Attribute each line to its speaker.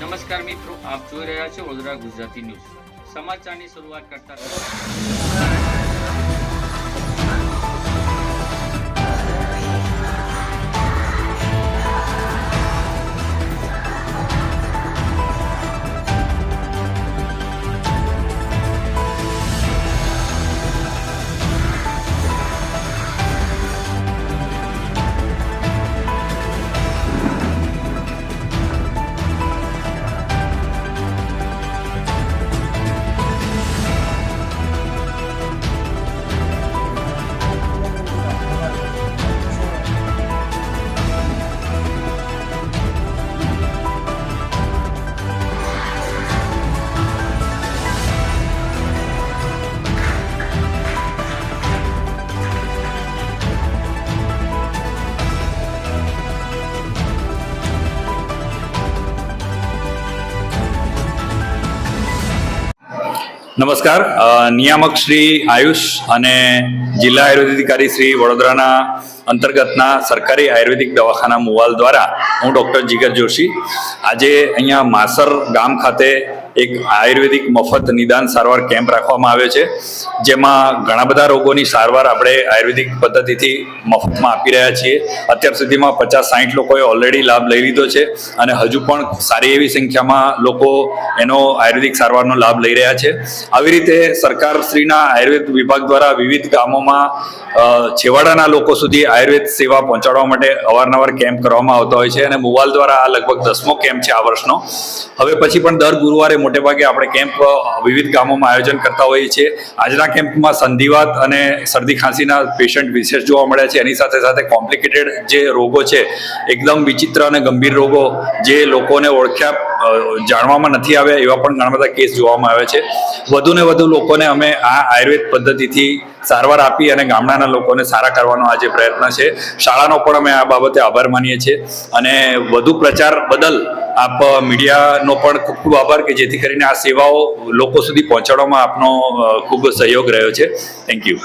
Speaker 1: નમસ્કાર મિત્રો, આપ જોઈ રહ્યા છો વડોદરા ગુજરાતી ન્યૂઝ. સમાચારની શરૂઆત કરતા
Speaker 2: નમસ્કાર. નિયામક શ્રી આયુષ અને જિલ્લા આયુર્વેદ અધિકારી શ્રી વડોદરાના અંતર્ગતના સરકારી આયુર્વેદિક દવાખાના મુવાલ દ્વારા હું ડૉક્ટર જીગર જોશી આજે અહીંયા માસર ગામ ખાતે એક આયુર્વેદિક મફત નિદાન સારવાર કેમ્પ રાખવામાં આવ્યો છે, જેમાં ઘણા બધા રોગોની સારવાર આપણે આયુર્વેદિક પદ્ધતિથી મફતમાં આપી રહ્યા છીએ. અત્યાર સુધીમાં 50-60 લોકોએ ઓલરેડી લાભ લઈ લીધો છે અને હજુ પણ સારી એવી સંખ્યામાં લોકો એનો આયુર્વેદિક સારવારનો લાભ લઈ રહ્યા છે. આવી રીતે સરકારશ્રીના આયુર્વેદ વિભાગ દ્વારા વિવિધ ગામોમાં છેવાડાના લોકો સુધી આયુર્વેદ સેવા પહોંચાડવા માટે અવારનવાર કેમ્પ કરવામાં આવતા હોય છે અને મુવાલ દ્વારા આ લગભગ 10મો કેમ્પ છે આ વર્ષનો. હવે પછી પણ દર ગુરુવારે મોટે ભાગે આપણે કેમ્પ વિવિધ ગામોમાં આયોજન કરતા હોઈએ છીએ. આજના કેમ્પમાં સંધિવાત અને શરદી ખાંસીના પેશન્ટ વિશેષ જોવા મળ્યા છે. એની સાથે સાથે કોમ્પ્લિકેટેડ જે રોગો છે, એકદમ વિચિત્ર અને ગંભીર રોગો જે લોકોને ઓળખ્યા જાણવામાં નથી આવ્યા, એવા પણ ઘણા બધા કેસ જોવામાં આવ્યા છે. વધુ ને વધુ લોકોને અમે આ આયુર્વેદ પદ્ધતિથી સારવાર આપી અને ગામડાના લોકોને સારા કરવાનો આજે પ્રયત્ન છે. શાળાનો પણ અમે આ બાબતે આભાર માનીએ છીએ અને વધુ પ્રચાર બદલ આપ મીડિયાનો પણ ખૂબ ખૂબ આભાર કે જેથી કરીને આ સેવાઓ લોકો સુધી પહોંચાડવામાં આપનો ખૂબ સહયોગ રહ્યો છે. Thank you.